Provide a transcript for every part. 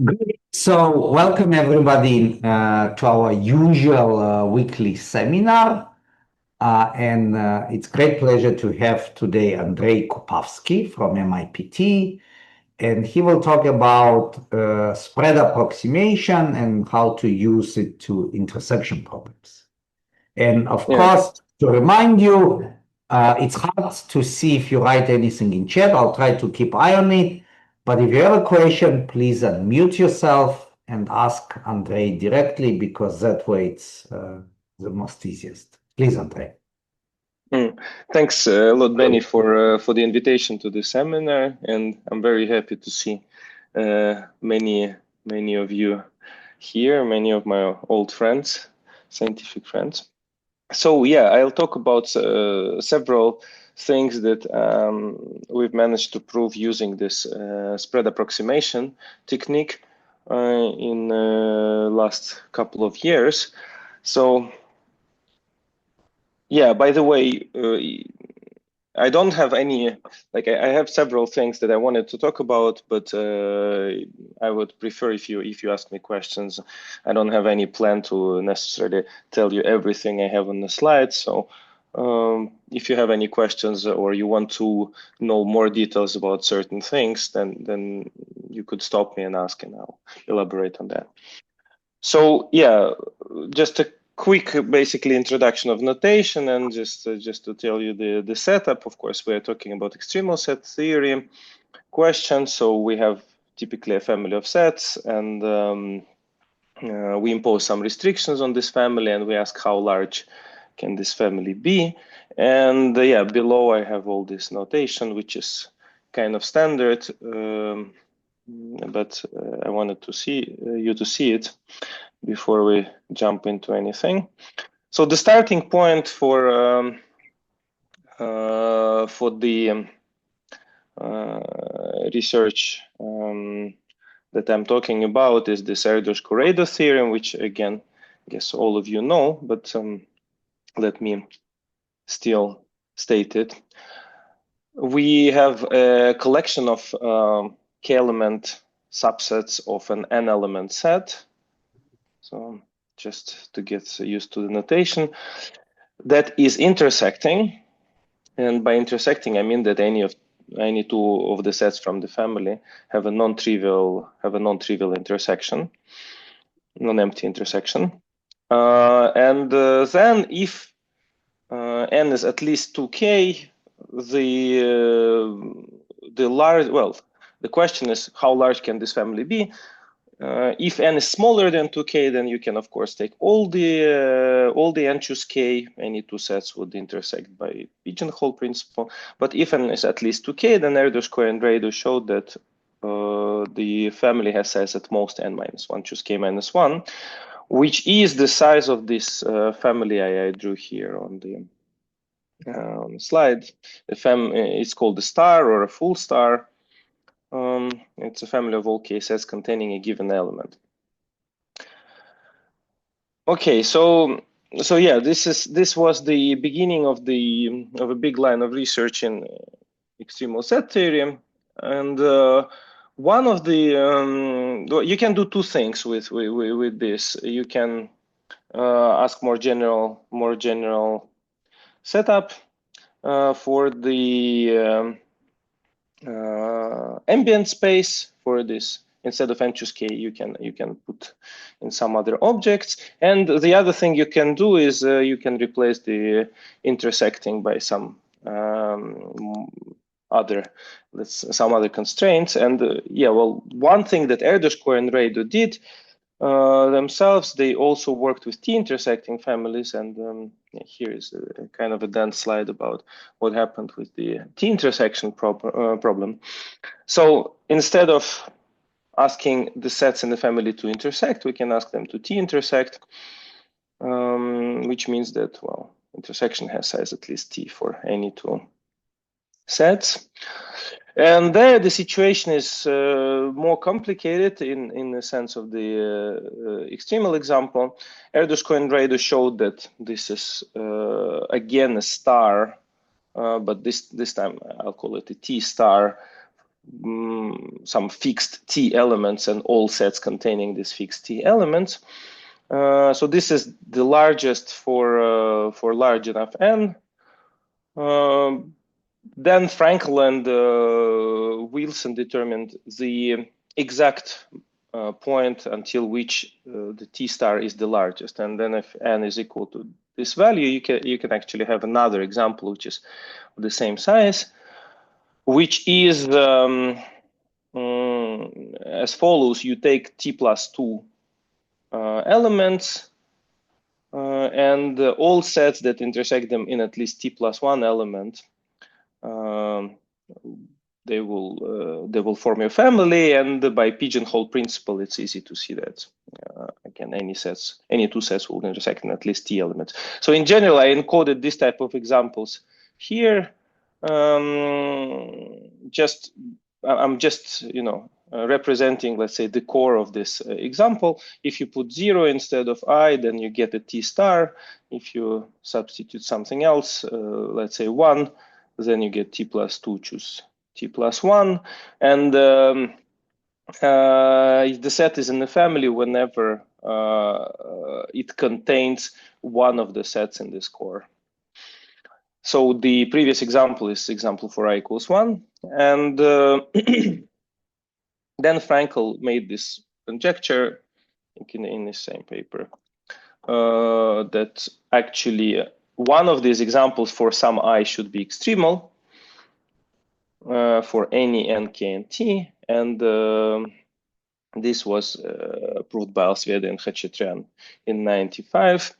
Great. So welcome everybody to our usual weekly seminar. It's great pleasure to have today Andrey Kupavskii from MIPT. And he will talk about spread approximation and how to use it to intersection problems. And of course, to remind you, it's hard to see if you write anything in chat. I'll try to keep eye on it. But if you have a question, please unmute yourself and ask Andrey directly, because that way it's the most easiest. Please, Andrey. Thanks a lot, Benny, for the invitation to the seminar, and I'm very happy to see many of you here, many of my old friends, scientific friends. So yeah, I'll talk about several things that we've managed to prove using this spread approximation technique in the last couple of years. So yeah, by the way, I don't have any, I have several things that I wanted to talk about, but I would prefer if you ask me questions. I don't have any plan to necessarily tell you everything I have on the slide. So if you have any questions or you want to know more details about certain things, then you could stop me and ask, and I'll elaborate on that. So yeah, just a quick, basically, introduction of notation, and just to tell you the setup. Of course, we are talking about extremal set theory question. So we have typically a family of sets, and we impose some restrictions on this family, and we ask how large can this family be. And yeah, below I have all this notation, which is kind of standard, but I wanted to see you to see it before we jump into anything. So the starting point for the research that I'm talking about is this Erdős-Correia theorem, which again, I guess all of you know, but let me still state it. We have a collection of k-element subsets of an n-element set. So just to get used to the notation, that is intersecting. And by intersecting, I mean that any two of the sets from the family have a non-trivial intersection, non-empty intersection. And then if n is at least 2k, the question is how large can this family be? If n is smaller than 2k, then you can of course take all the n choose k. Any two sets would intersect by pigeonhole principle. But if n is at least 2k, then Erdős-Correia and Raghu showed that the family has size at most n minus 1 choose k minus 1, which is the size of this family I drew here on the slide. It's called a star or a full star. It's a family of all k sets containing a given element. Okay, so yeah, this was the beginning of a big line of research in extremal set theory, and one of the you can do two things with this. You can ask more general setup for the ambient space for this. Instead of n choose k, you can put in some other objects. And the other thing you can do is you can replace the intersecting by some other constraints. And yeah, well, one thing that Erdős-Correia and Raghu did themselves, they also worked with t-intersecting families, and here is a kind of a dense slide about what happened with the t-intersection problem. So instead of asking the sets in the family to intersect, we can ask them to t-intersect, which means that, well, intersection has size at least t for any two sets. And there the situation is more complicated in the sense of the extremal example. Erdős-Correia and Raghu showed that this is again a star but this time I'll call it a T star, some fixed T elements and all sets containing these fixed T elements. So this is the largest for large enough n. Then Frankl and Wilson determined the exact point until which the T star is the largest, and then if n is equal to this value, you can actually have another example which is the same size, which is as follows. You take T plus 2 elements and all sets that intersect them in at least T plus 1 element. They will form your family, and by pigeonhole principle, it's easy to see that again any two sets will intersect in at least T elements. So in general, I encoded this type of examples here. I'm just representing, let's say, the core of this example. If you put 0 instead of I, then you get a T star. If you substitute something else, let's say 1, then you get T plus 2, choose T plus 1. And the set is in the family whenever it contains one of the sets in this core. So the previous example is example for I equals 1. And then Frankl made this conjecture in the same paper that actually one of these examples for some I should be extremal for any n, k, and t. And this was proved by Alsveda and Khachatryan in 95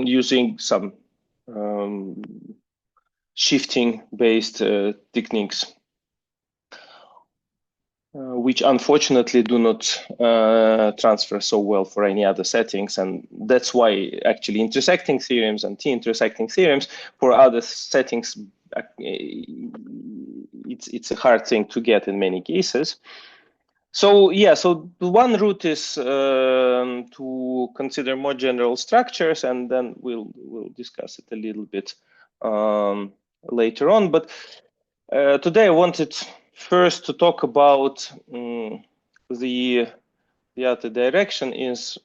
using some shifting-based techniques, which unfortunately do not transfer so well for any other settings. And that's why actually intersecting theorems and t-intersecting theorems for other settings, it's a hard thing to get in many cases. So yeah, so the one route is to consider more general structures, and then we'll discuss it a little bit later on. But today I wanted first to talk about the other direction is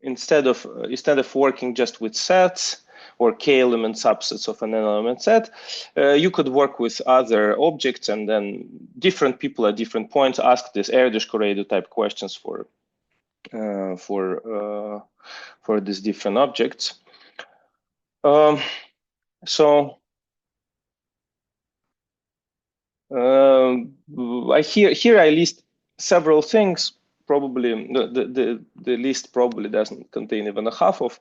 instead of working just with sets or k-element subsets of an n-element set, you could work with other objects, and then different people at different points ask these Erdős-Correia type questions for these different objects. So here I list several things. Probably the list probably doesn't contain even a half of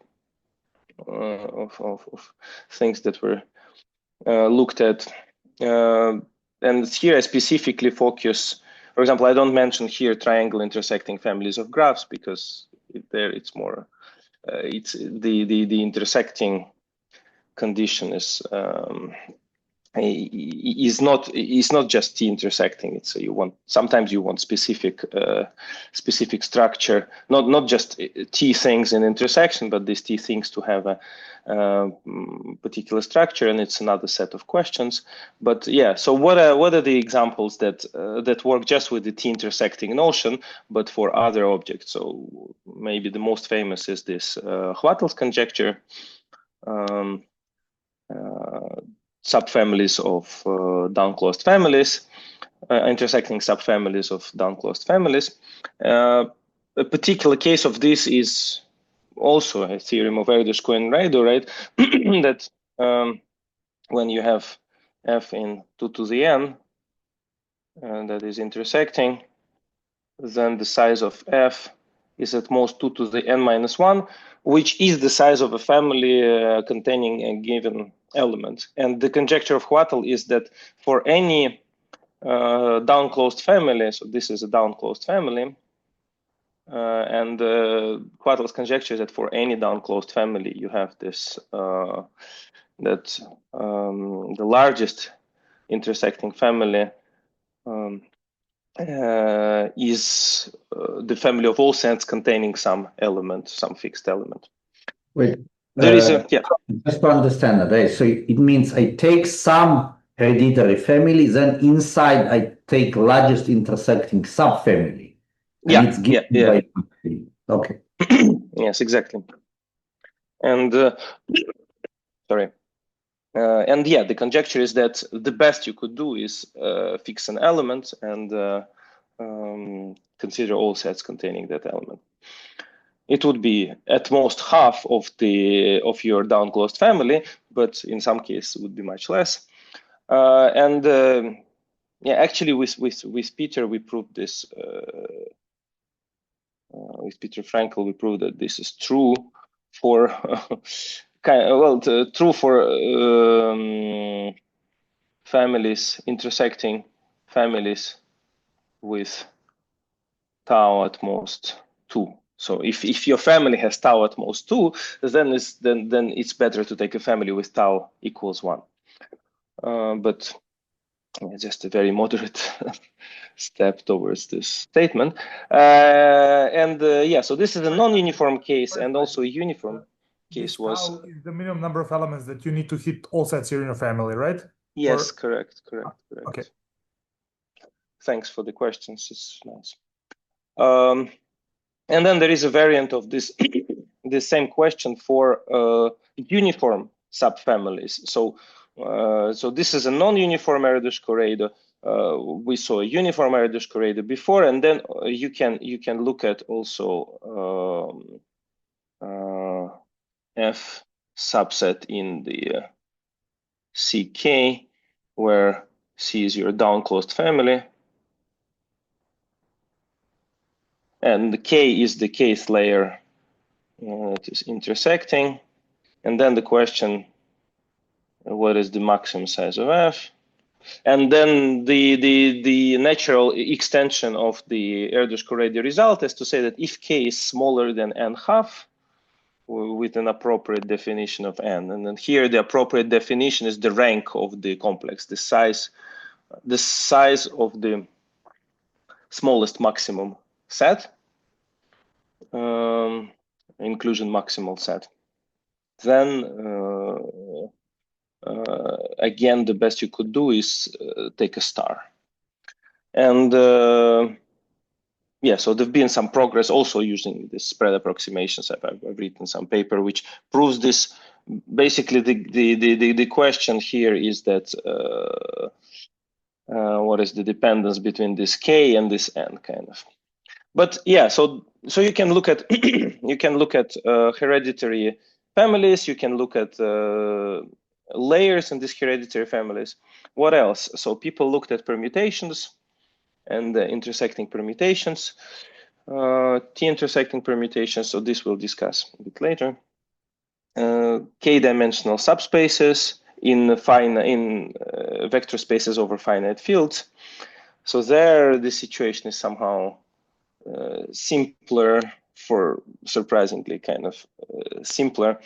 things that were looked at. And here I specifically focus, for example, I don't mention here triangle intersecting families of graphs because there it's more, it's the intersecting condition is not just t intersecting. It's sometimes you want specific structure, not just t things in intersection, but these t things to have a particular structure, and it's another set of questions. But yeah, so what are the examples that work just with the t intersecting notion, but for other objects? So maybe the most famous is this Hvattel's conjecture. Subfamilies of downclosed families, intersecting subfamilies of downclosed families. A particular case of this is also a theorem of Erdős-Correia and Raido, right? That when you have f in 2 to the n, that is intersecting, then the size of f is at most 2 to the n minus 1, which is the size of a family containing a given element. And the conjecture of Hvattel is that for any downclosed family, so this is a downclosed family, and Hvattel's conjecture is that for any downclosed family, you have this, that the largest intersecting family is the family of all sets containing some element, some fixed element. Wait, There is a, yeah. Just to understand that, right? So it means I take some hereditary family, then inside I take largest intersecting subfamily, and it's given by okay. Yes, exactly. And sorry. And yeah, the conjecture is that the best you could do is fix an element and consider all sets containing that element. It would be at most half of your downclosed family, but in some cases it would be much less. Yeah, actually with Peter we proved this. With Peter Frankl, we proved that this is true for true for families, intersecting families with tau at most 2. So if your family has tau at most 2, then it's better to take a family with tau equals 1. But yeah, just a very moderate step towards this statement. Yeah, so this is a non-uniform case and also a uniform case was. Tau is the minimum number of elements that you need to hit all sets here in your family, right? Yes, correct. Okay. Thanks for the questions. It's nice. And then there is a variant of this the same question for uniform subfamilies. So this is a non-uniform Erdos-Corrado. We saw a uniform Erdos-Corrado before, and then you can look at also F subset in the CK, where C is your downclosed family, and the K is the kth layer that is intersecting. And then the question, what is the maximum size of F? And then the natural extension of the Erdos-Corrado result is to say that if K is smaller than n half, with an appropriate definition of n, and then here the appropriate definition is the rank of the complex, the size of the smallest maximum set, inclusion maximal set. Then again, the best you could do is take a star. And yeah, so there've been some progress also using the spread approximations. I've written some paper which proves this. Basically, the question here is that what is the dependence between this K and this N kind of. But yeah, so you can look at hereditary families. You can look at layers in these hereditary families. What else? So people looked at permutations and intersecting permutations, t-intersecting permutations. So this we'll discuss a bit later. K-dimensional subspaces in vector spaces over finite fields. So there, the situation is somehow simpler, for surprisingly kind of simpler,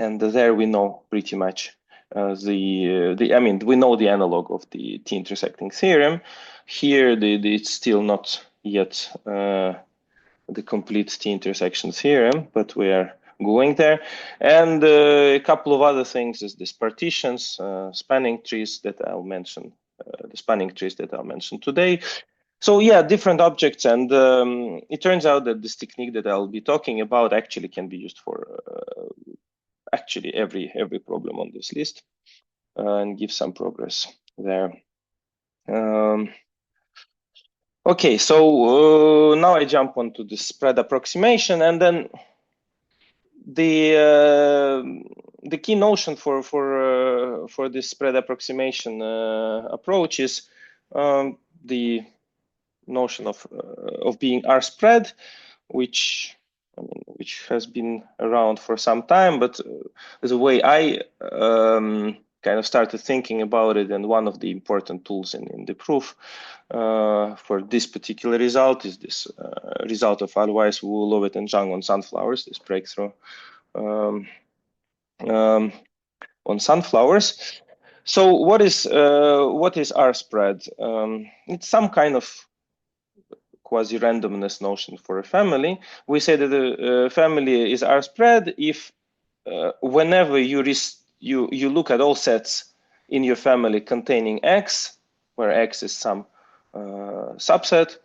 and there we know pretty much we know the analog of the t-intersecting theorem. Here, it's still not yet the complete t-intersection theorem, but we are going there. And a couple of other things is this partitions, spanning trees that I'll mention, the spanning trees that I'll mention today. So yeah, different objects, and it turns out that this technique that I'll be talking about actually can be used for actually every problem on this list, and give some progress there. Okay, so now I jump onto the spread approximation, and then the key notion for this spread approximation approach is the notion of being R spread, which has been around for some time, but the way I kind of started thinking about it, and one of the important tools in the proof for this particular result is this result of Alois, Wu, Lovett, and Zhang on sunflowers, this breakthrough on sunflowers. So what is R spread? It's some kind of quasi-randomness notion for a family. We say that the family is R spread if whenever you look at all sets in your family containing X, where X is some subset,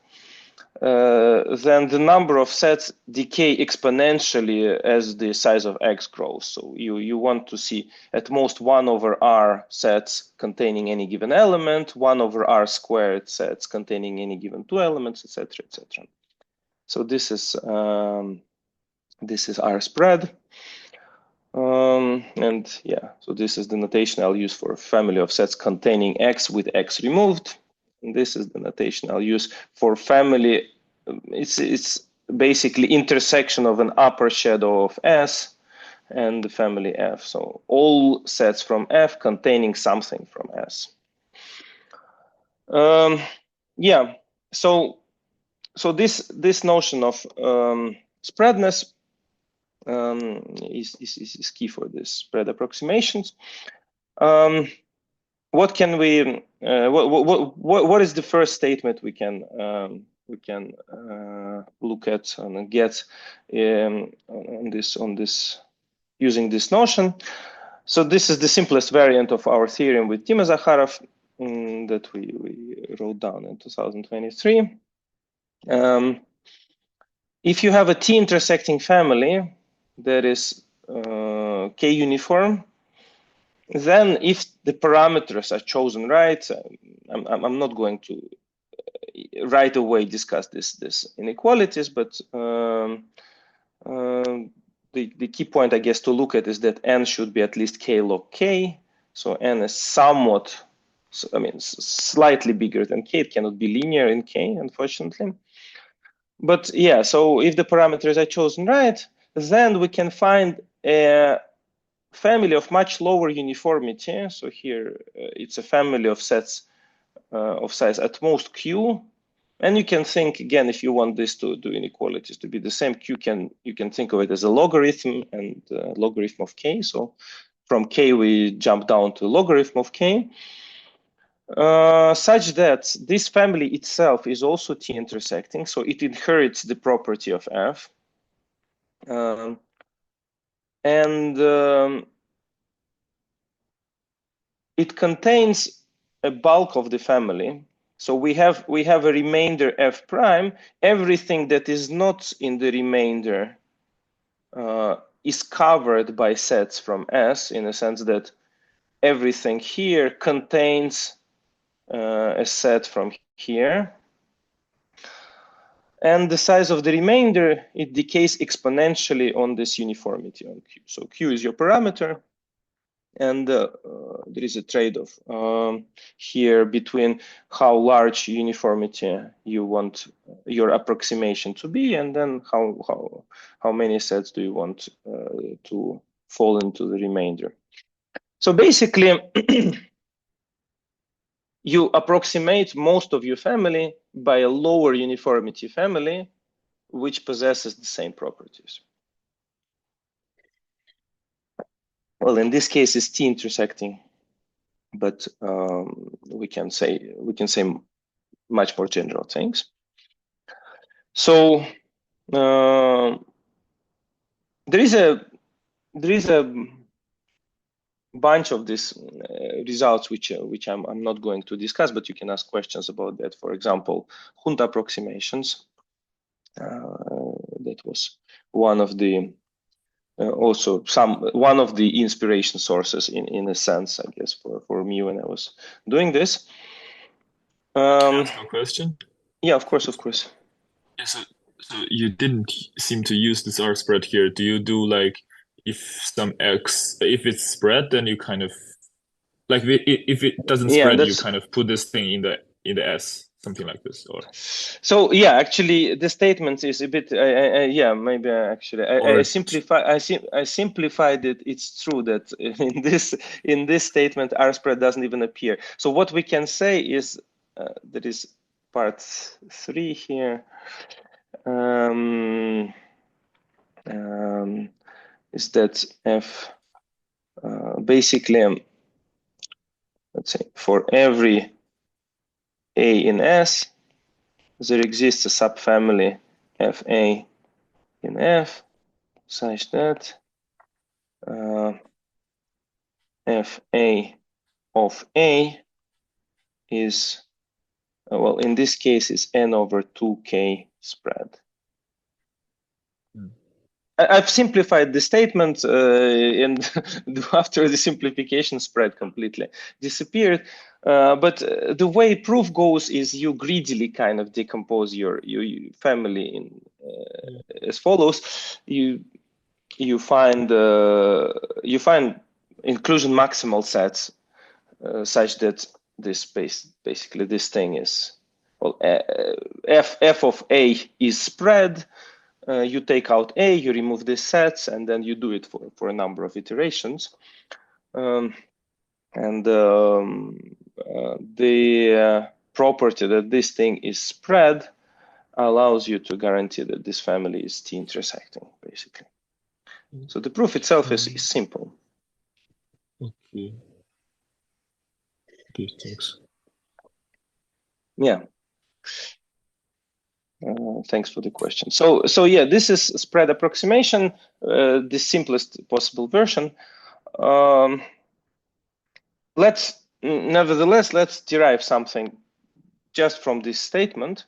then the number of sets decay exponentially as the size of X grows. So you want to see at most 1 over R sets containing any given element, 1 over R squared sets containing any given 2 elements, etc., etc. So this is R spread. And yeah, so this is the notation I'll use for a family of sets containing X with X removed. And this is the notation I'll use for family. It's basically intersection of an upper shadow of S and the family F. So all sets from F containing something from S. Yeah, so this notion of spreadness is key for this spread approximations. What can we? What is the first statement we can look at and get on this using this notion? So this is the simplest variant of our theorem with Tim Zakharov that we wrote down in 2023. If you have a t-intersecting family that is K uniform, then if the parameters are chosen right, I'm not going to right away discuss this inequalities, but the key point, I guess, to look at is that n should be at least k log k. So n is somewhat, I mean, slightly bigger than k. It cannot be linear in k, unfortunately. But yeah, so if the parameters are chosen right, then we can find a family of much lower uniformity. So here it's a family of sets of size at most q. And you can think, again, if you want this to do inequalities to be the same, you can think of it as a logarithm and logarithm of k. So from k, we jump down to logarithm of k, such that this family itself is also t-intersecting. So it inherits the property of f. It contains a bulk of the family. So we have a remainder f prime. Everything that is not in the remainder is covered by sets from S, in a sense that everything here contains a set from here. And the size of the remainder, it decays exponentially on this uniformity on Q. So Q is your parameter. And there is a trade-off here between how large uniformity you want your approximation to be, and then how many sets do you want to fall into the remainder. So basically, you approximate most of your family by a lower uniformity family, which possesses the same properties. Well, in this case, it's t-intersecting, but we can say much more general things. So there is a bunch of these results which I'm not going to discuss, but you can ask questions about that. For example, Hund approximations. That was one of the one of the inspiration sources in a sense, I guess, for me when I was doing this. Can I ask a question? Yeah, of course. Yeah, so you didn't seem to use this R spread here. Do you do like if some X, if it's spread, then you kind of like if it doesn't spread, you kind of put this thing in the S, something like this, or? So yeah, actually, the statement is a bit yeah, maybe actually I simplified it. It's true that in this statement R spread doesn't even appear. So what we can say is there is part 3 here. Is that f basically, let's say for every a in S, there exists a subfamily Fa in F such that Fa of A is, well, in this case, is n over 2k spread. I've simplified the statement, and after the simplification, spread completely disappeared. But the way proof goes is you greedily kind of decompose your family in as follows. You find inclusion maximal sets such that this basically this thing is, well, f of A is spread. You take out A, you remove these sets, and then you do it for a number of iterations. The property that this thing is spread allows you to guarantee that this family is t-intersecting, basically. So the proof itself is simple. Okay. Okay, thanks. Yeah. Thanks for the question. So yeah, this is spread approximation, the simplest possible version. Nevertheless, let's derive something just from this statement.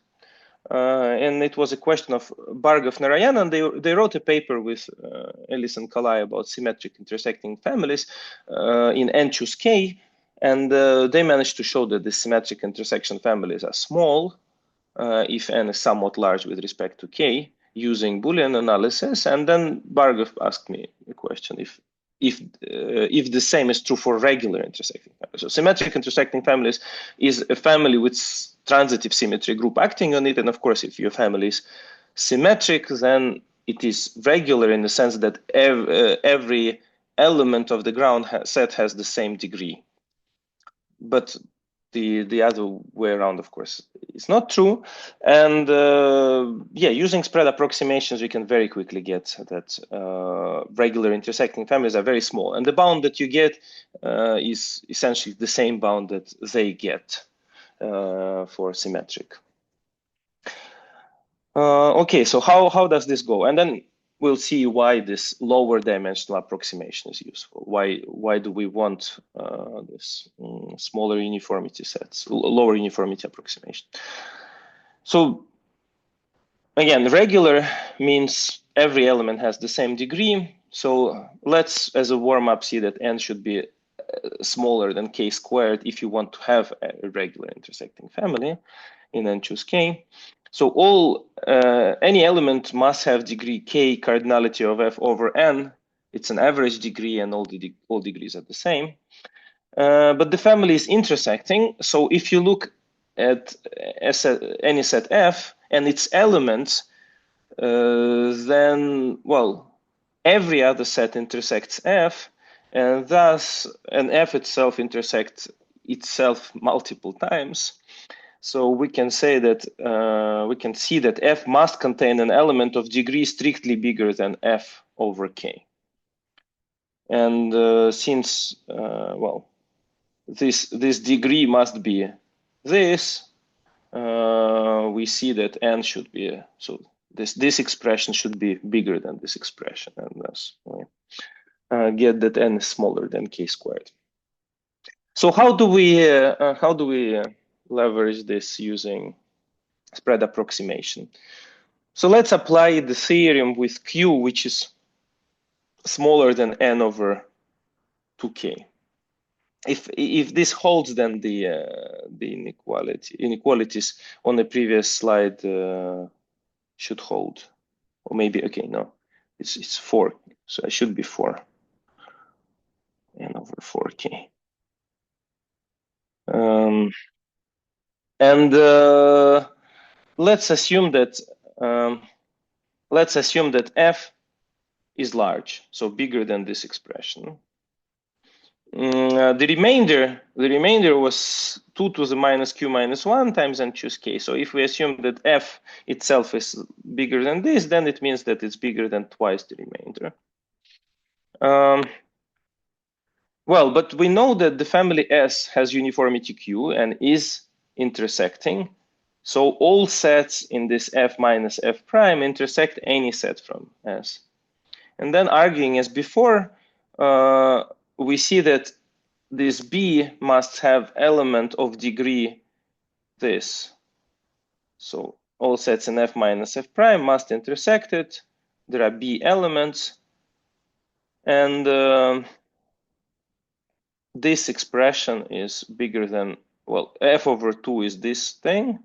And it was a question of Bhargav Narayanan. They wrote a paper with Ellis and Kalai about symmetric intersecting families in N choose K, and they managed to show that the symmetric intersection families are small if n is somewhat large with respect to k, using Boolean analysis. And then Bhargav asked me a question if the same is true for regular intersecting families. So symmetric intersecting families is a family with transitive symmetry group acting on it, and of course, if your family is symmetric, then it is regular in the sense that every element of the ground set has the same degree. But the other way around, of course, is not true. And yeah, using spread approximations, we can very quickly get that regular intersecting families are very small. And the bound that you get is essentially the same bound that they get for symmetric. Okay, so how does this go? And then we'll see why this lower dimensional approximation is useful. Why do we want this smaller uniformity sets, lower uniformity approximation? So again, regular means every element has the same degree. So let's, as a warm-up, see that n should be smaller than k squared if you want to have a regular intersecting family in n choose k. So any element must have degree k cardinality of f over n. It's an average degree, and all degrees are the same. But the family is intersecting. So if you look at any set f and its elements, then, well, every other set intersects f, and thus f itself intersects itself multiple times. So we can say that we can see that f must contain an element of degree strictly bigger than f over k. And since well, this degree must be this, we see that n should be so this expression should be bigger than this expression, and thus we get that n is smaller than k squared. So how do we leverage this using spread approximation? So let's apply the theorem with q, which is smaller than n over 2k. If this holds, then the inequalities on the previous slide should hold, or maybe, okay, no, it's 4, so it should be 4 n over 4k. And let's assume that f is large, so bigger than this expression. The remainder was 2 to the minus q minus 1 times n choose k. So if we assume that f itself is bigger than this, then it means that it's bigger than twice the remainder. Well, but we know that the family S has uniformity q and is intersecting. So all sets in this F minus F prime intersect any set from S. And then arguing as before, we see that this B must have element of degree this. So all sets in F minus F prime must intersect it. There are B elements. And this expression is bigger than, well, F over 2 is this thing.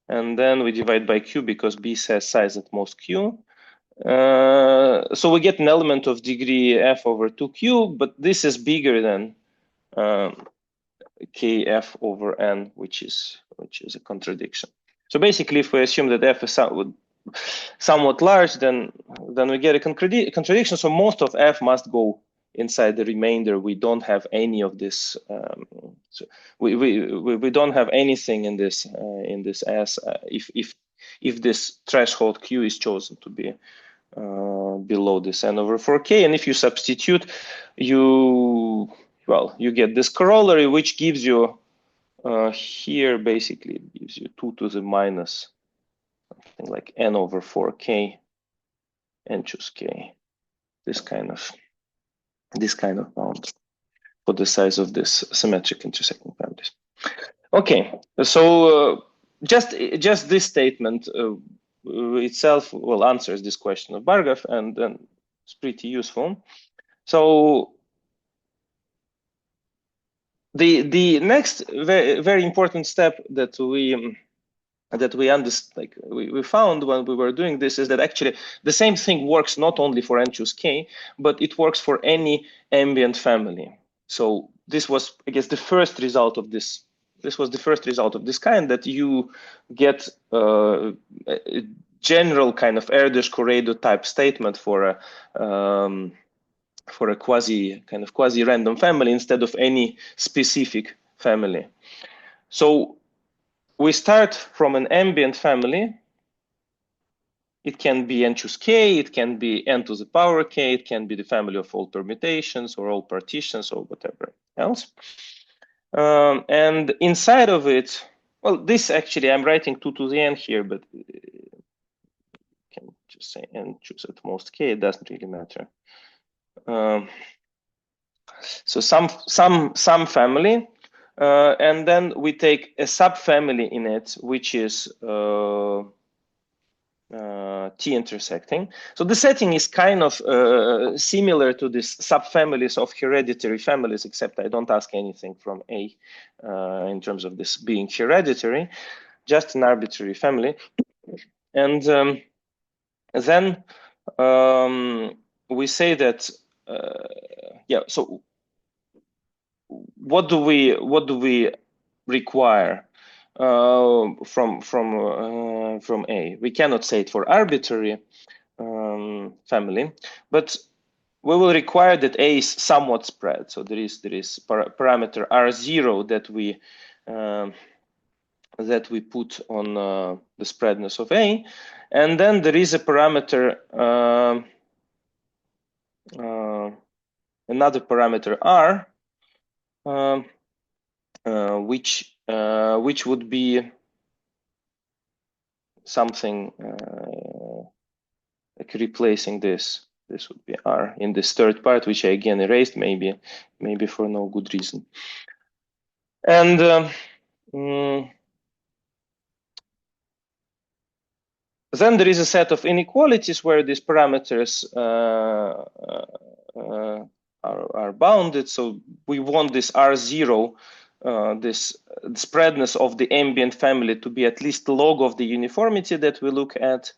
And then we divide by Q because B has size at most Q. So we get an element of degree F over 2Q, but this is bigger than KF over N, which is a contradiction. So basically, if we assume that F is somewhat large, then we get a contradiction. So most of F must go inside the remainder. We don't have any of this. So we don't have anything in this S if this threshold Q is chosen to be below this N over 4K. And if you substitute, you get this corollary, which gives you here basically it gives you 2 to the minus something like N over 4K, N choose K. This kind of bound for the size of this symmetric intersecting families. Okay, so just this statement itself answers this question of Bargov, and then it's pretty useful. So the next very important step that we found when we were doing this is that actually the same thing works not only for N choose K, but it works for any ambient family. So this was, I guess, the first result of this. This was the first result of this kind, that you get a general kind of Erdős-Corredo type statement for a quasi-random family instead of any specific family. So we start from an ambient family. It can be N choose K, it can be N to the power K, it can be the family of all permutations or all partitions or whatever else. And inside of it, well, this actually, I'm writing 2 to the N here, but you can just say N choose at most K, it doesn't really matter. So some family, and then we take a subfamily in it, which is t-intersecting. So the setting is kind of similar to these subfamilies of hereditary families, except I don't ask anything from A in terms of this being hereditary, just an arbitrary family. And then we say that, so what do we require from A? We cannot say it for arbitrary family, but we will require that A is somewhat spread. So there is parameter R0 that we put on the spreadness of A, and then there is a parameter, another parameter R, which would be something like replacing this. This would be R in this third part, which I again erased, maybe for no good reason. And then there is a set of inequalities where these parameters are bounded. So we want this R0, this spreadness of the ambient family, to be at least log of the uniformity that we look at,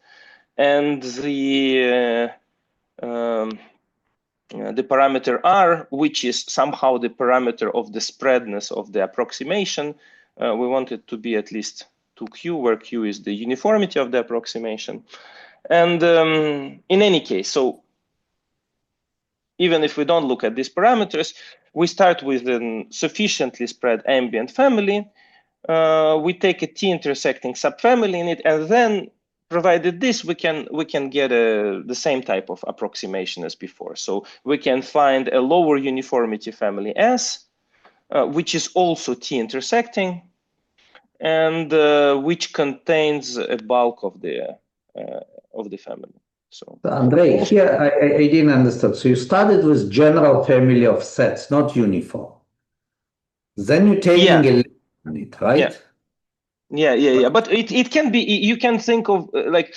and the parameter R, which is somehow the parameter of the spreadness of the approximation, we want it to be at least 2Q, where Q is the uniformity of the approximation. And in any case, so even if we don't look at these parameters, we start with a sufficiently spread ambient family. We take a t-intersecting subfamily in it, and then, provided this, we can get the same type of approximation as before. So we can find a lower uniformity family S, which is also t-intersecting, and which contains a bulk of the family. So Andrey, here I didn't understand. So you started with general family of sets, not uniform. Then you're taking a limit on it, right? Yeah. But it can be. You can think of like.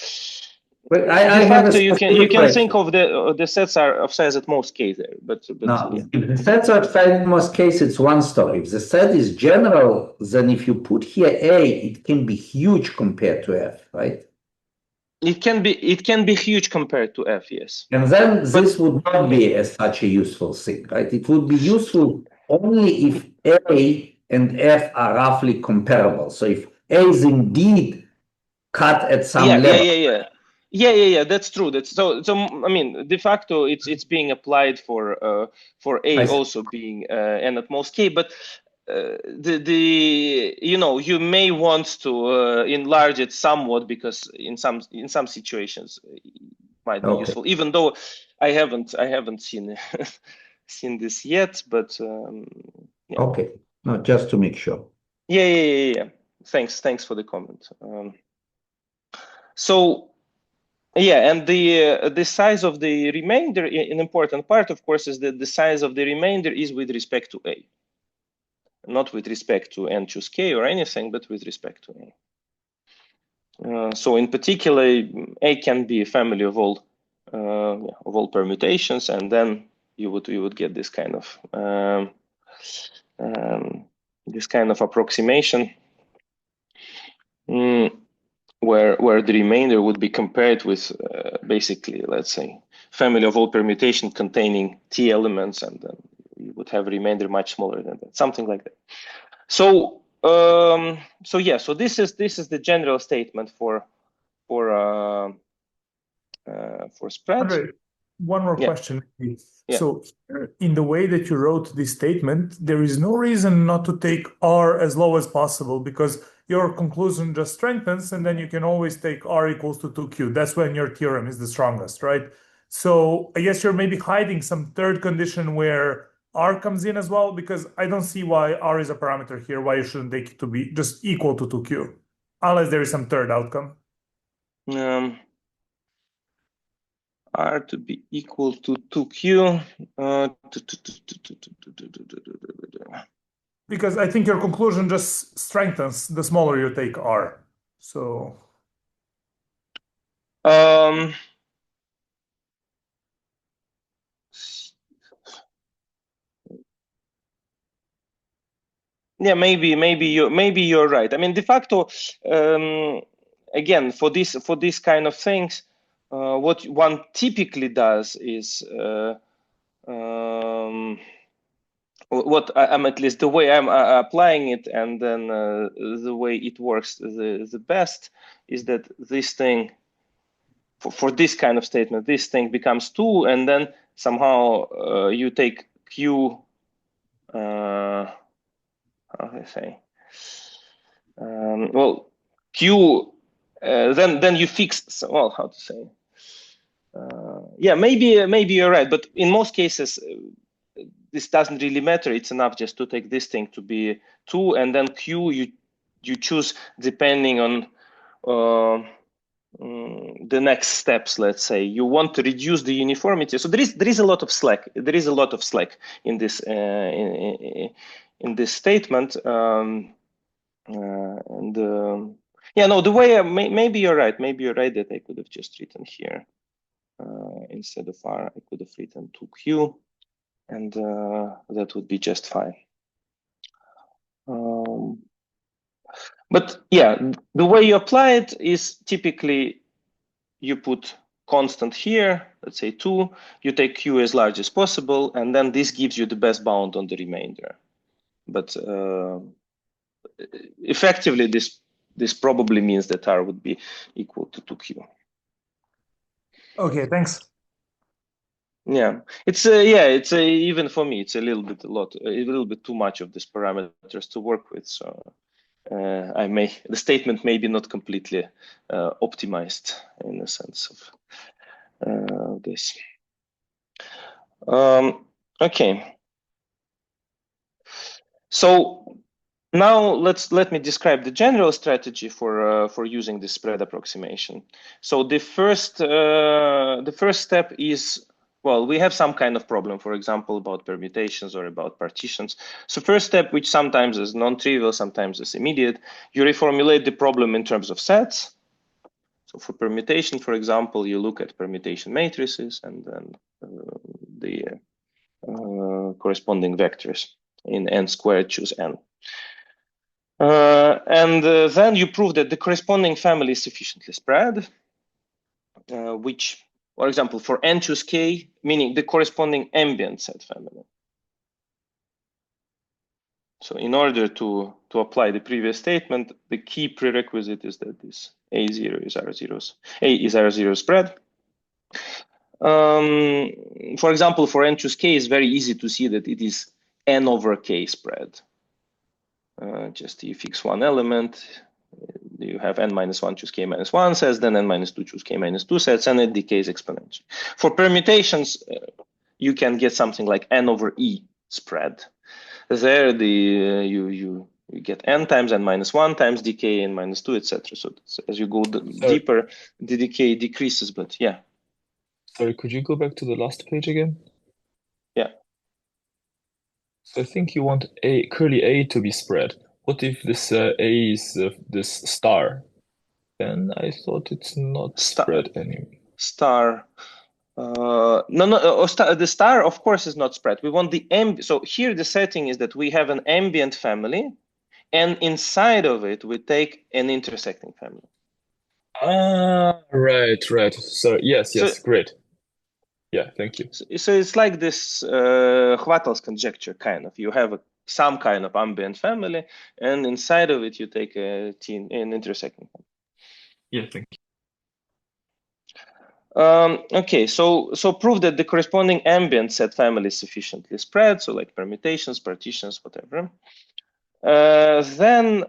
But de facto, you can think of the sets are of size at most k there. But no, yeah. if the sets are of size at most case, it's one story. If the set is general, then if you put here A, it can be huge compared to F, right? It can be huge compared to F, yes. And then this would not be such a useful thing, right? It would be useful only if A and F are roughly comparable. So if A is indeed cut at some level. Yeah. That's true. That's so. I mean, de facto, it's being applied for A also being n at most k. But you may want to enlarge it somewhat because in some situations it might be useful. Even though I haven't seen seen this yet, but yeah. Okay. No, just to make sure. Yeah. Thanks for the comment. So yeah, and the size of the remainder, an important part, of course, is that the size of the remainder is with respect to A, not with respect to n choose k or anything, but with respect to A. So in particular, A can be a family of all permutations, and then you would get this kind of approximation. Where the remainder would be compared with basically, let's say, family of all permutation containing t elements, and then you would have a remainder much smaller than that, something like that. So so this is the general statement for spread. Andrey, one more question. So in the way that you wrote this statement, there is no reason not to take R as low as possible, because your conclusion just strengthens, and then you can always take R equals to 2Q. That's when your theorem is the strongest, right? So I guess you're maybe hiding some third condition where R comes in as well, because I don't see why R is a parameter here, why you shouldn't take it to be just equal to 2Q, unless there is some third outcome. R to be equal to 2Q. Because I think your conclusion just strengthens the smaller you take R. So. Yeah, maybe you're right. I mean, de facto, again, for this kind of things, what one typically does is what I'm, at least the way I'm applying it, and then the way it works the best is that this thing, for this kind of statement, this thing becomes 2, and then somehow you take Q. How do I say? Well, Q. Then you fix. Well, how to say? Yeah, maybe you're right, but in most cases, this doesn't really matter. It's enough just to take this thing to be 2, and then Q you choose depending on the next steps. Let's say you want to reduce the uniformity. So there is a lot of slack. There is a lot of slack in this in this statement. Yeah, no, the way maybe you're right. Maybe you're right that I could have just written here instead of R, I could have written 2Q, and that would be just fine. But yeah, the way you apply it is typically you put constant here, let's say 2, you take Q as large as possible, and then this gives you the best bound on the remainder. But effectively, this probably means that R would be equal to 2Q. Okay, thanks. Yeah, it's even for me, it's a little bit too much of these parameters to work with. So the statement may be not completely optimized in the sense of this. Okay. So Now let me describe the general strategy for using this spread approximation. So the first step is, well, we have some kind of problem, for example, about permutations or about partitions. So first step, which sometimes is non-trivial, sometimes is immediate, you reformulate the problem in terms of sets. So for permutation, for example, you look at permutation matrices and then the corresponding vectors. In n squared, choose n. Then you prove that the corresponding family is sufficiently spread, which, for example, for n choose k, meaning the corresponding ambient set family. So in order to apply the previous statement, the key prerequisite is that this A0 is R0 spread. For example, for n choose k, it's very easy to see that it is n over k spread. Just you fix one element, you have n minus 1 choose k minus 1 sets, then n minus 2 choose k minus 2 sets, and it decays exponentially. For permutations, you can get something like n over e spread. There, you get n times n minus 1 times decay n minus 2, etc. So as you go deeper, the decay decreases, but yeah. Sorry, could you go back to the last page again? Yeah. So I think you want curly A to be spread. What if this A is this star? Then I thought it's not spread anyway. Star. The star, of course, is not spread. We want the ambient. So here the setting is that we have an ambient family, and inside of it we take an intersecting family. Ah, right. So yes, great. Yeah, thank you. So it's like this Hvattel's conjecture, kind of. You have some kind of ambient family, and inside of it you take an intersecting family. Yeah, thank you. Okay, so prove that the corresponding ambient set family is sufficiently spread, so like permutations, partitions, whatever. Then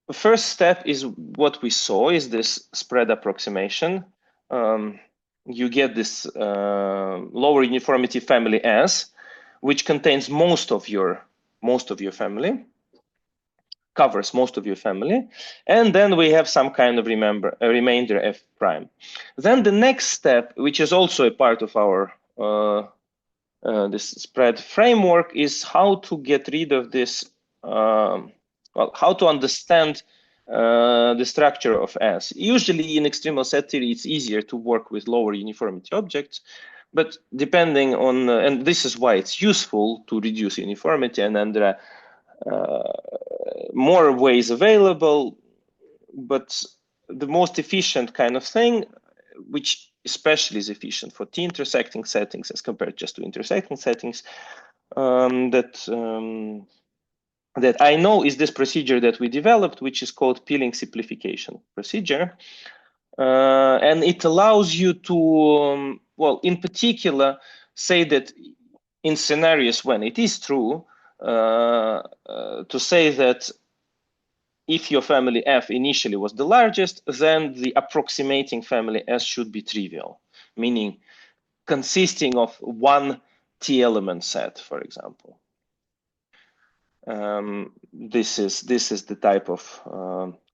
the first step is what we saw, is this spread approximation. You get this lower uniformity family S, which contains most of your family, covers most of your family, and then we have some kind of remainder f prime. Then the next step, which is also a part of our this spread framework, is how to get rid of this. How to understand the structure of S. Usually in extremal set theory, it's easier to work with lower uniformity objects, but depending on, and this is why it's useful to reduce uniformity, and then there are more ways available, but the most efficient kind of thing, which especially is efficient for t-intersecting settings as compared just to intersecting settings, that I know is this procedure that we developed, which is called peeling simplification procedure. And it allows you to, well, in particular, say that in scenarios when it is true, to say that if your family F initially was the largest, then the approximating family S should be trivial, meaning consisting of one T-element set, for example. This is the type of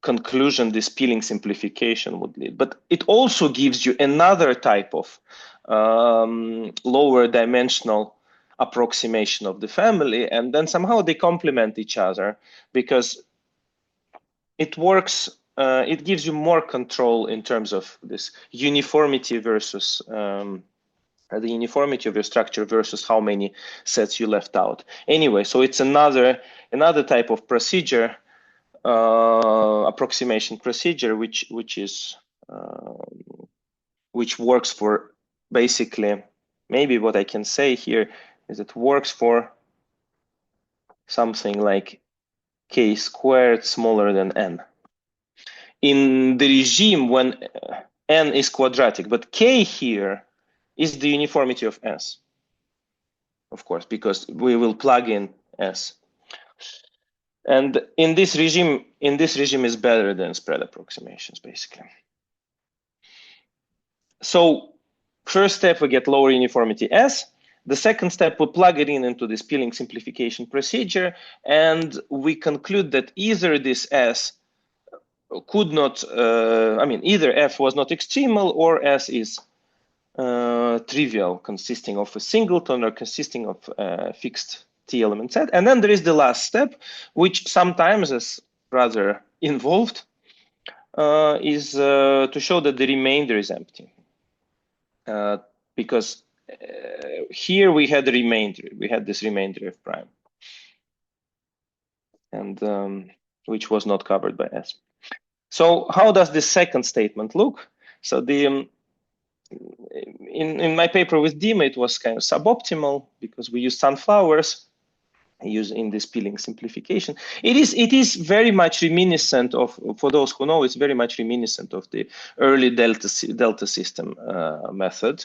conclusion this peeling simplification would lead. But it also gives you another type of lower dimensional approximation of the family, and then somehow they complement each other because it works. It gives you more control in terms of this uniformity versus the uniformity of your structure versus how many sets you left out. Anyway, so it's another type of procedure, approximation procedure, which works for basically, maybe what I can say here is it works for something like k squared smaller than n. In the regime when n is quadratic, but k here is the uniformity of S, of course, because we will plug in S. And in this regime is better than spread approximations, basically. So first step, we get lower uniformity S. The second step, we plug it into this peeling simplification procedure, and we conclude that either this S could not, either F was not extremal or S is trivial, consisting of a singleton or consisting of a fixed T element set. And then there is the last step, which sometimes is rather involved, is to show that the remainder is empty. Because here we had the remainder, we had this remainder F prime, and which was not covered by S. So how does this second statement look? So the in my paper with Dima, it was kind of suboptimal because we used sunflowers in this peeling simplification. It is very much reminiscent of, for those who know, it's very much reminiscent of the early delta system method,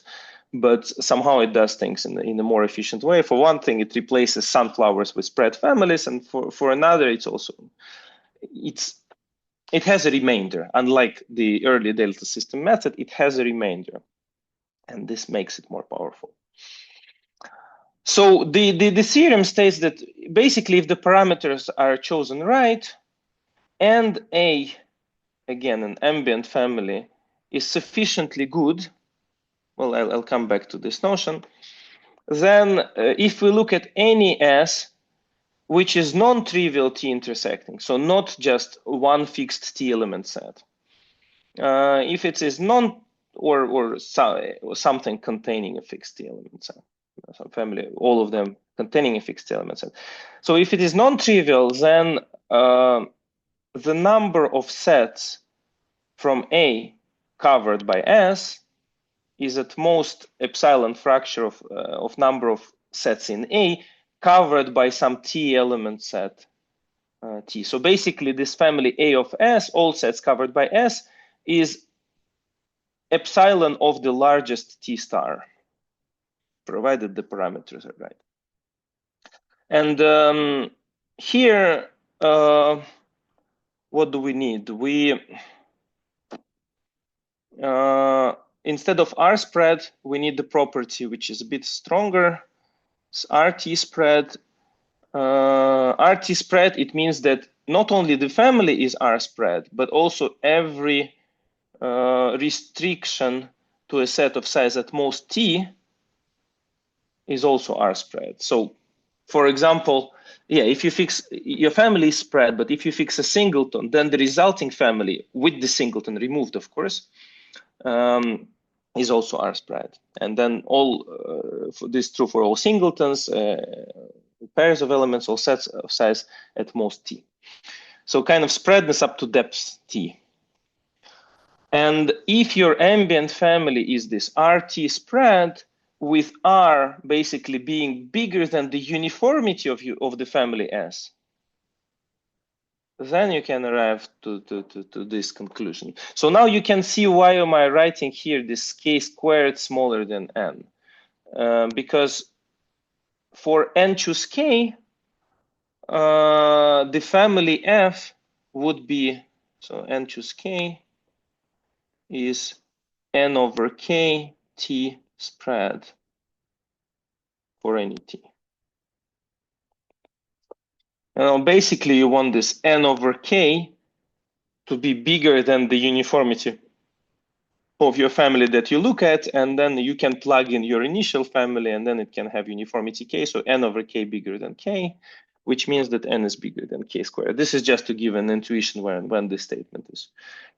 but somehow it does things in a more efficient way. For one thing, it replaces sunflowers with spread families, and for another, it has a remainder. Unlike the early delta system method, it has a remainder, and this makes it more powerful. So the theorem states that basically if the parameters are chosen right and A, again, an ambient family, is sufficiently good, well, I'll come back to this notion, then if we look at any S which is non-trivial T-intersecting, so not just one fixed T element set, if it is or something containing a fixed T element set, some family, all of them containing a fixed element set. So if it is non-trivial, then the number of sets from A covered by S is at most epsilon fraction of number of sets in A covered by some T element set T. So basically this family A of S, all sets covered by S, is epsilon of the largest T star, provided the parameters are right. And here, what do we need? We instead of R spread, we need the property which is a bit stronger. It's RT spread. RT spread, it means that not only the family is R spread, but also every restriction to a set of size at most T is also R spread. So, for example, yeah, if you fix your family is spread, but if you fix a singleton, then the resulting family with the singleton removed, of course, is also R spread. And then all this is true for all singletons, pairs of elements, all sets of size at most T. So kind of spreadness up to depth T. And if your ambient family is this RT spread, with R basically being bigger than the uniformity of the family S, then you can arrive to this conclusion. So now you can see why am I writing here this k squared smaller than n. Because for n choose k, the family F would be, so n choose k is n over k T spread for any T. Basically, you want this n over k to be bigger than the uniformity of your family that you look at, and then you can plug in your initial family, and then it can have uniformity k, so n over k bigger than k, which means that n is bigger than k squared. This is just to give an intuition when this statement is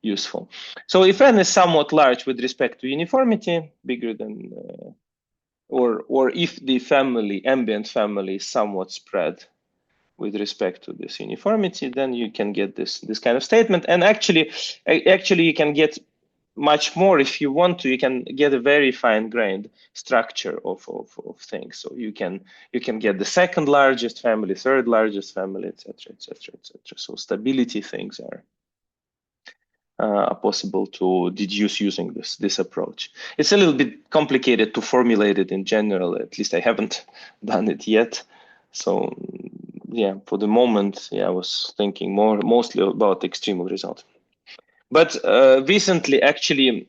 useful. So if n is somewhat large with respect to uniformity, bigger than, or if the family, ambient family, is somewhat spread with respect to this uniformity, then you can get this kind of statement. And actually you can get much more if you want to. You can get a very fine-grained structure of things. So you can get the second largest family, third largest family, etc., etc., etc. So stability things are possible to deduce using this approach. It's a little bit complicated to formulate it in general. At least I haven't done it yet. So yeah, for the moment, yeah, I was thinking mostly about the extremal result. But recently, actually,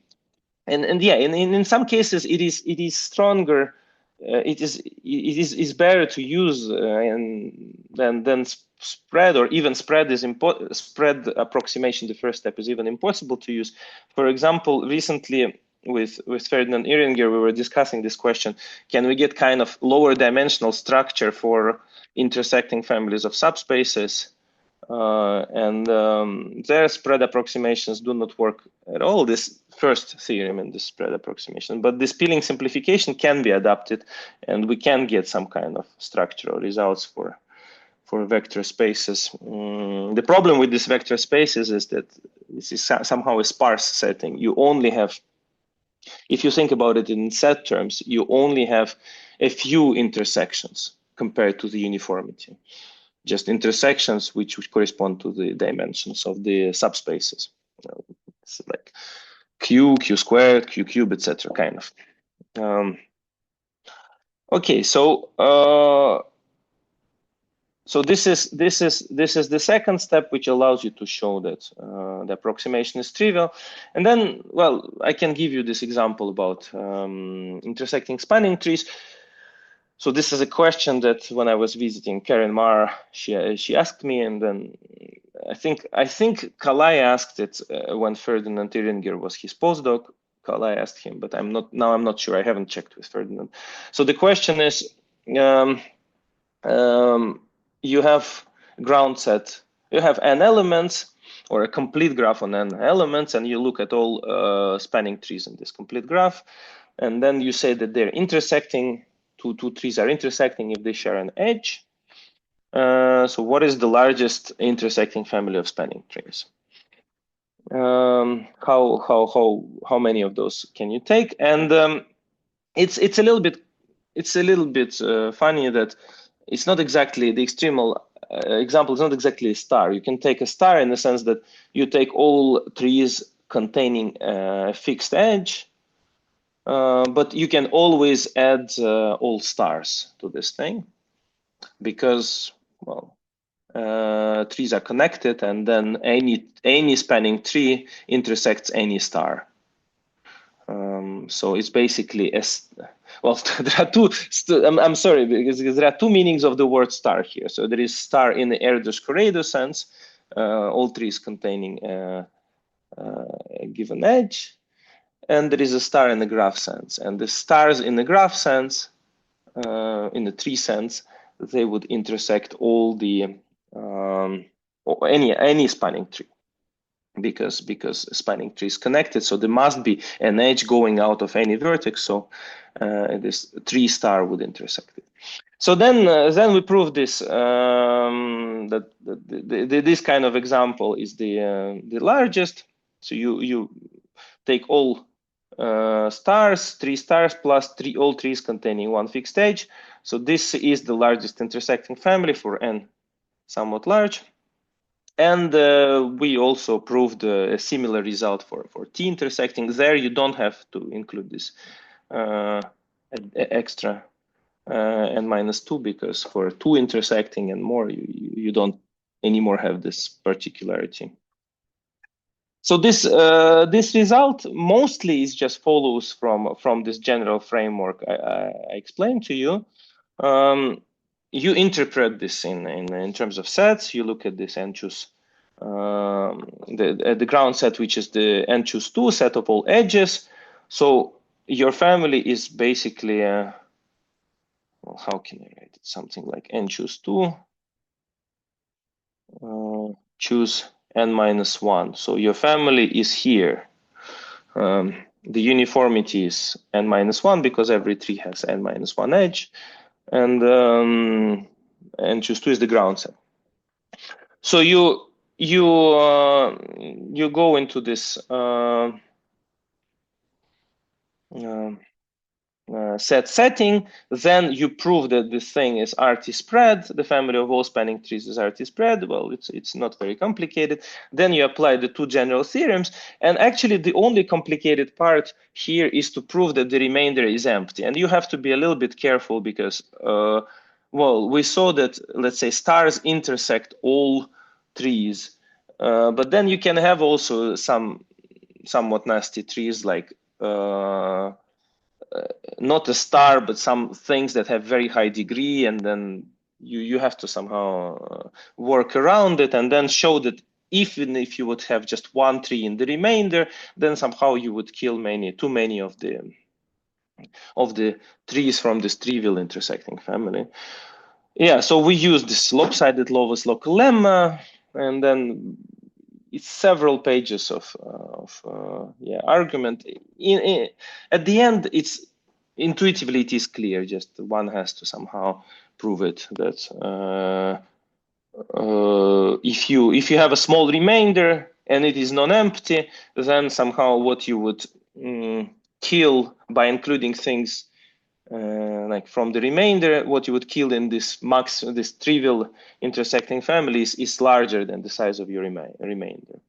and yeah, in some cases it is stronger it is better to use than spread, or even spread approximation. The first step is even impossible to use. For example, recently with Ferdinand Ihringer, we were discussing this question: can we get kind of lower dimensional structure for intersecting families of subspaces? Their spread approximations do not work at all, this first theorem in the spread approximation, but this peeling simplification can be adapted, and we can get some kind of structural results for vector spaces. The problem with these vector spaces is that this is somehow a sparse setting. You only have, if you think about it in set terms, you only have a few intersections compared to the uniformity. Just intersections which correspond to the dimensions of the subspaces. It's like Q squared, Q cubed, etc. kind of. Okay, so this is the second step, which allows you to show that the approximation is trivial. And then, well, I can give you this example about intersecting spanning trees. So this is a question that when I was visiting Karen Marr, she asked me, and then I think Kalai asked it when Ferdinand Ihringer was his postdoc. Kalai asked him, but I'm not sure. I haven't checked with Ferdinand. So the question is, you have ground set, you have n elements, or a complete graph on n elements, and you look at all spanning trees in this complete graph, and then you say that they're intersecting. Two trees are intersecting if they share an edge. So what is the largest intersecting family of spanning trees? How many of those can you take? And it's a little bit funny that it's not exactly the extremal example. Is not exactly a star. You can take a star in the sense that you take all trees containing a fixed edge. But you can always add all stars to this thing, because, well, trees are connected, and then any spanning tree intersects any star. So it's basically well, there are two. I'm sorry, because there are two meanings of the word star here. So there is star in the Erdős-Corredo sense, all trees containing a given edge. And there is a star in the graph sense, and the stars in the graph sense, in the tree sense, they would intersect all the any spanning tree, because spanning tree is connected. So there must be an edge going out of any vertex. So this tree star would intersect it. So then we prove this that this kind of example is the largest. So you take all stars, 3 stars plus all trees containing one fixed edge. So this is the largest intersecting family for n somewhat large. And we also proved a similar result for t-intersecting. There you don't have to include this extra n-2, because for 2 intersecting and more, you don't anymore have this particularity. So this result mostly is just follows from this general framework I explained to you. You interpret this in terms of sets. You look at this n-choose the ground set, which is the n-choose 2 set of all edges. So your family is basically well, how can I write it? Something like n-choose 2 choose n-1. So your family is here. The uniformity is n-1 because every tree has n-1 edge, and choose 2 is the ground set. So you go into this set setting, then you prove that this thing is RT spread. The family of all spanning trees is RT spread. Well, it's not very complicated. Then you apply the 2 general theorems, and actually the only complicated part here is to prove that the remainder is empty. And you have to be a little bit careful because, well, we saw that, let's say, stars intersect all trees, but then you can have also somewhat nasty trees like not a star, but some things that have very high degree, and then you have to somehow work around it, and then show that even if you would have just one tree in the remainder, then somehow you would kill too many of the trees from this trivial intersecting family. Yeah, so we use this lopsided lowest local lemma, and then it's several pages of argument. At the end, it's intuitively it is clear. Just one has to somehow prove it that if you have a small remainder and it is non-empty, then somehow what you would kill by including things like from the remainder, what you would kill in this trivial intersecting families is larger than the size of your remainder.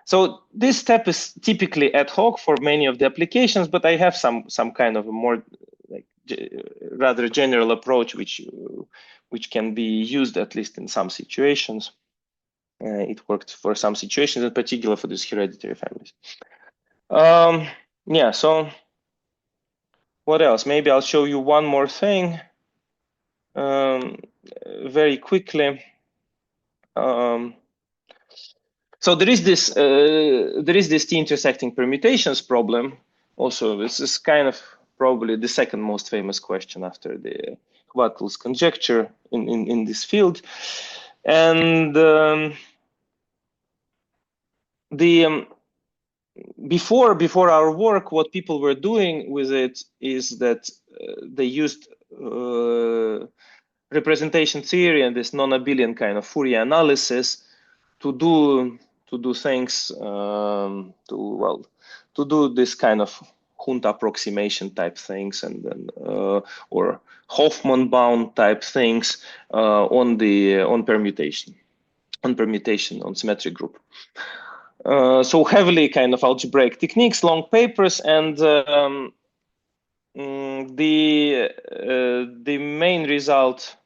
So this step is typically ad hoc for many of the applications, but I have some kind of a more rather general approach which can be used at least in some situations. It worked for some situations, in particular for these hereditary families. Yeah, so what else? Maybe I'll show you one more thing very quickly. So there is this t-intersecting permutations problem. Also, this is kind of probably the second most famous question after the Kupavskii's conjecture in this field. And before our work, what people were doing with it is that they used representation theory and this non-abelian kind of Fourier analysis to do things to do this kind of Hund approximation type things, and then or Hoffman bound type things on permutation on symmetric group. So heavily kind of algebraic techniques, long papers, and the main result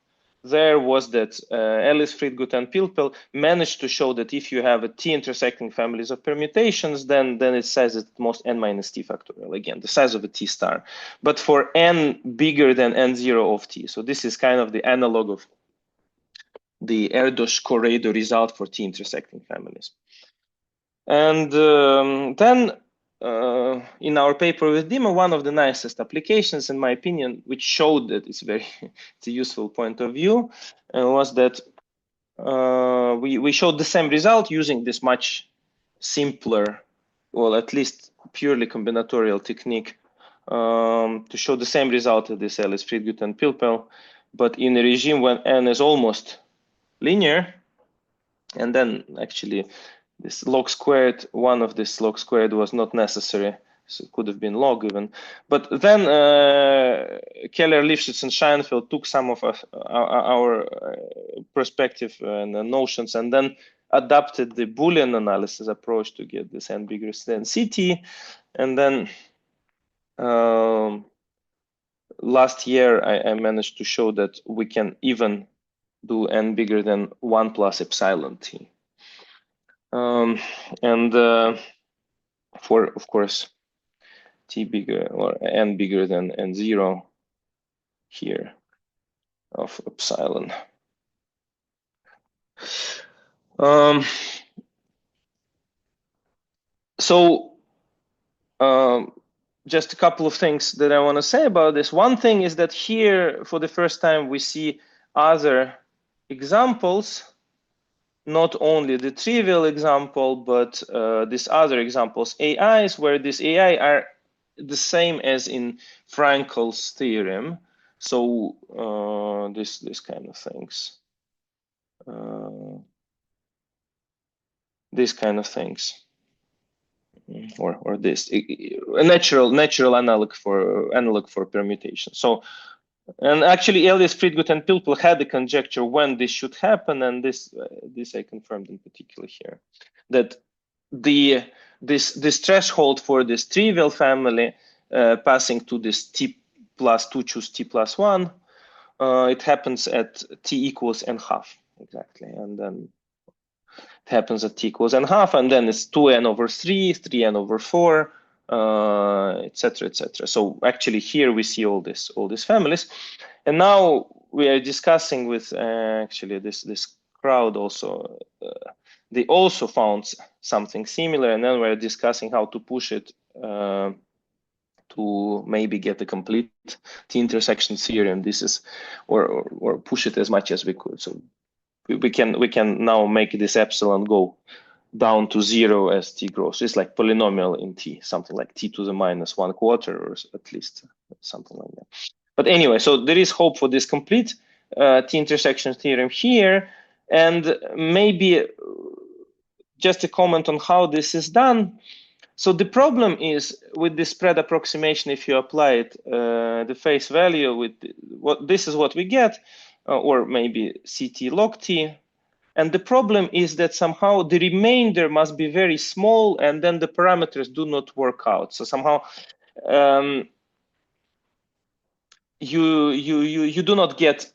there was that Ellis, Friedgut, and Pilpel managed to show that if you have a t-intersecting families of permutations, then it says at most n minus t factorial, again, the size of a t star, but for n bigger than n0 of t. So this is kind of the analog of the Erdos-Corrado result for t-intersecting families. And then in our paper with Dima, one of the nicest applications, in my opinion, which showed that it's a useful point of view, was that we showed the same result using this much simpler, well, at least purely combinatorial technique to show the same result as this Ellis, Friedgut, and Pilpel, but in a regime when n is almost linear, and then actually this log squared, one of this log squared was not necessary, so it could have been log even. But then Keller, Lifshitz, and Scheinfeld took some of our perspective and notions and then adapted the Boolean analysis approach to get this n bigger than CT. And then last year, I managed to show that we can even do n bigger than 1 plus epsilon t. And for, of course, t bigger or n bigger than n0 here of epsilon. So just a couple of things that I want to say about this. One thing is that here, for the first time, we see other examples, not only the trivial example, but these other examples, AIs, where these AI are the same as in Frankel's theorem. So this kind of things. These kind of things. Or this a natural analog for permutation. So, and actually Elias, Friedgut, and Pilpel had a conjecture when this should happen, and this I confirmed in particular here, that this threshold for this trivial family passing to this t plus 2 choose t plus 1, it happens at t equals n½ exactly, and then it happens at t equals n½ and then it's 2n over 3, 3n over 4, etc., etc. So actually here we see all these families, and now we are discussing with actually this crowd also. They also found something similar, and then we're discussing how to push it to maybe get a complete t-intersection theorem. This is or push it as much as we could. So we can now make this epsilon go down to 0 as t grows. So it's like polynomial in t, something like t to the minus 1/4, or at least something like that. But anyway, so there is hope for this complete t-intersection theorem here, and maybe just a comment on how this is done. So the problem is with the spread approximation, if you apply it, the face value with this is what we get, or maybe ct log t. And the problem is that somehow the remainder must be very small, and then the parameters do not work out. So somehow you do not get.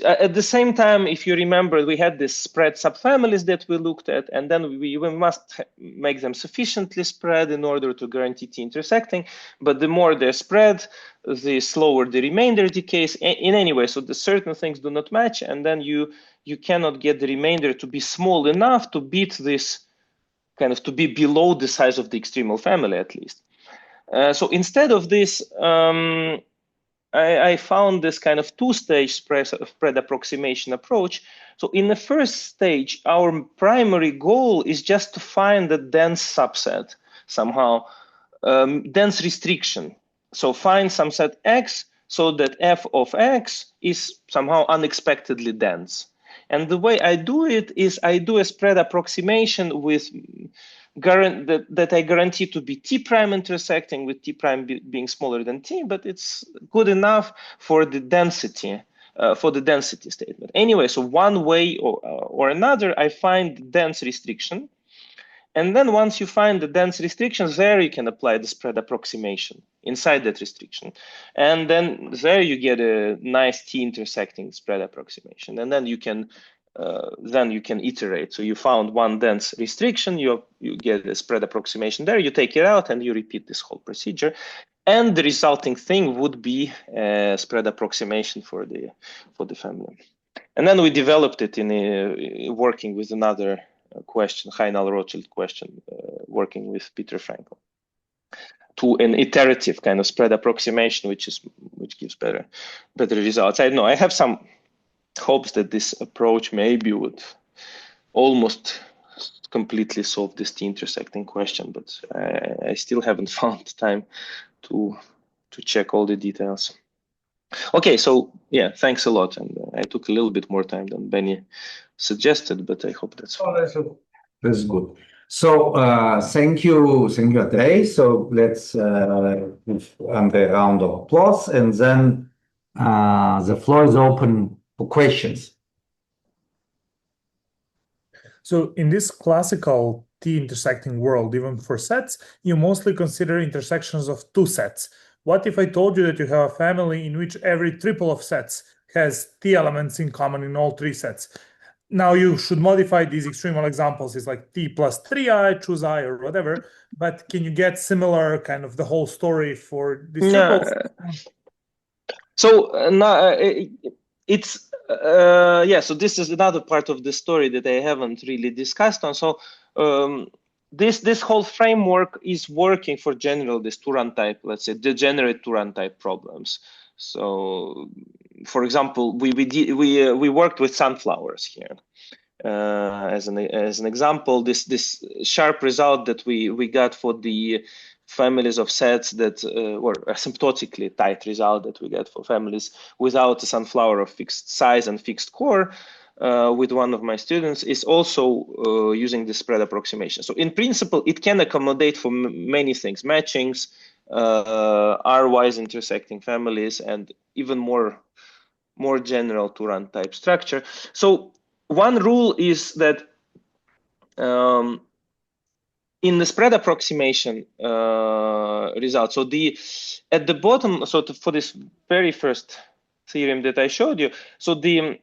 At the same time, if you remember, we had this spread subfamilies that we looked at, and then we must make them sufficiently spread in order to guarantee t-intersecting. But the more they're spread, the slower the remainder decays in any way. So the certain things do not match, and then you cannot get the remainder to be small enough to beat this, kind of to be below the size of the extremal family at least. So instead of this, I found this kind of two-stage spread approximation approach. So in the first stage, our primary goal is just to find a dense subset, somehow, dense restriction. So find some set X so that f of X is somehow unexpectedly dense. And the way I do it is I do a spread approximation with that I guarantee to be t prime intersecting with t prime being smaller than t, but it's good enough for the density statement. Anyway, so one way or another, I find dense restriction. And then once you find the dense restrictions, there you can apply the spread approximation inside that restriction. And then there you get a nice t-intersecting spread approximation. And then you can iterate. So you found one dense restriction, you get a spread approximation there, you take it out, and you repeat this whole procedure. And the resulting thing would be a spread approximation for the family. And then we developed it in working with another question, Heinel-Rothschild question, working with Peter Frankl, to an iterative kind of spread approximation, which gives better results. I know I have some hopes that this approach maybe would almost completely solve this t-intersecting question, but I still haven't found time to check all the details. Okay, so yeah, thanks a lot, and I took a little bit more time than Benny suggested, but I hope that's fine. That's good. So thank you, Andrey. So let's give Andrey a round of applause, and then the floor is open for questions. So in this classical t-intersecting world, even for sets, you mostly consider intersections of two sets. What if I told you that you have a family in which every triple of sets has t elements in common in all three sets? Now you should modify these extremal examples. It's like t plus 3i, choose i, or whatever. But can you get similar kind of the whole story for these triples? So it's so this is another part of the story that I haven't really discussed on. So this whole framework is working for general this Turan type, let's say degenerate Turan type problems. So, for example, we worked with sunflowers here as an example. This sharp result that we got for the families of sets that were asymptotically tight result that we get for families without a sunflower of fixed size and fixed core with one of my students is also using the spread approximation. So in principle, it can accommodate for many things, matchings, R-wise intersecting families, and even more general Turan type structure. So one rule is that in the spread approximation result, so at the bottom, so for this very first theorem that I showed you, so the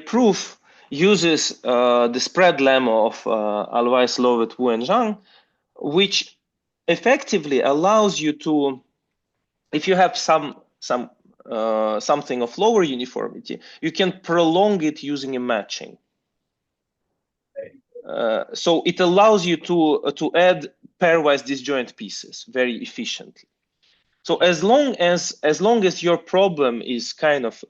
proof uses the spread lemma of Alvais, Lovett, Wu, and Zhang, which effectively allows you to, if you have something of lower uniformity, you can prolong it using a matching. So it allows you to add pairwise disjoint pieces very efficiently. So as long as your problem is kind of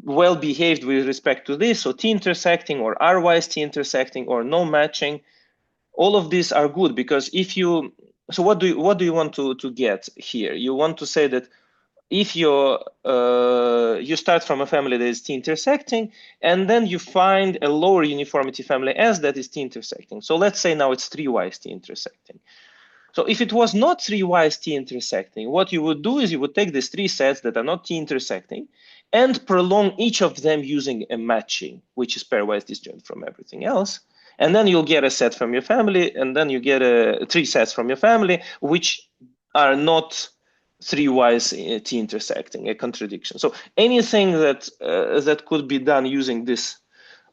well behaved with respect to this, so t-intersecting or r-wise t-intersecting or no matching, all of these are good, because if you, so what do you want to get here? You want to say that if you start from a family that is t-intersecting, and then you find a lower uniformity family S that is t-intersecting. So let's say now it's 3-wise t-intersecting. So if it was not 3-wise t-intersecting, what you would do is you would take these 3 sets that are not t-intersecting and prolong each of them using a matching, which is pairwise disjoint from everything else. And then you'll get a set from your family, and then you get 3 sets from your family, which are not 3-wise t-intersecting, a contradiction. So anything that could be done using this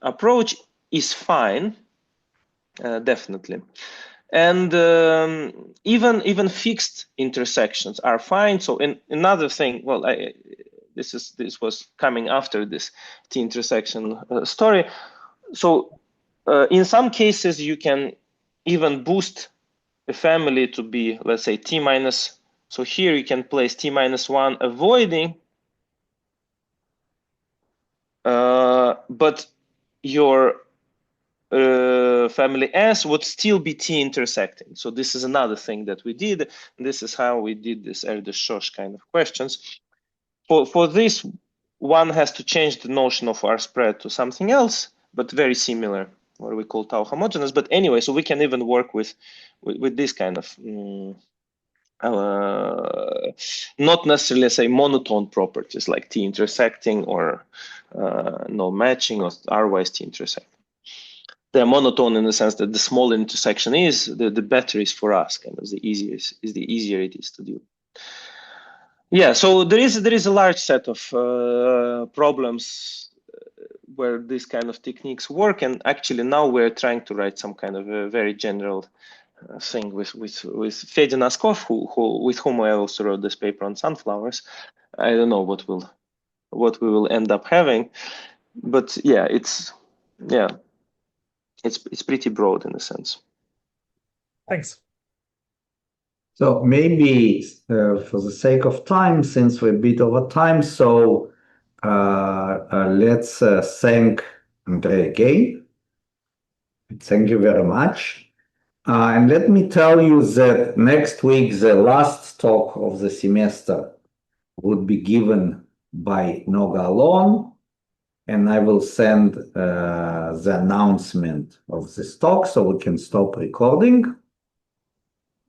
approach is fine, definitely. And even fixed intersections are fine. So another thing, well, this was coming after this t-intersection story. So in some cases, you can even boost a family to be, let's say, t minus. So here you can place t minus 1 avoiding, but your family S would still be t-intersecting. So this is another thing that we did. This is how we did this Erdős-Sós kind of questions. For this, one has to change the notion of R spread to something else, but very similar, what we call tau homogeneous. But anyway, so we can even work with this kind of not necessarily, say, monotone properties like t-intersecting or no matching or R-wise t-intersecting. They're monotone in the sense that the smaller intersection is, the better is for us. Kind of the easier it is to do. Yeah, so there is a large set of problems where these kind of techniques work, and actually now we're trying to write some kind of a very general thing with Fedya Noskov, with whom I also wrote this paper on sunflowers. I don't know what we will end up having, but yeah, it's pretty broad in a sense. Thanks. So maybe for the sake of time, since we're a bit over time, so let's thank Andrey again. Thank you very much. And let me tell you that next week, the last talk of the semester would be given by Noga alone, and I will send the announcement of this talk so we can stop recording.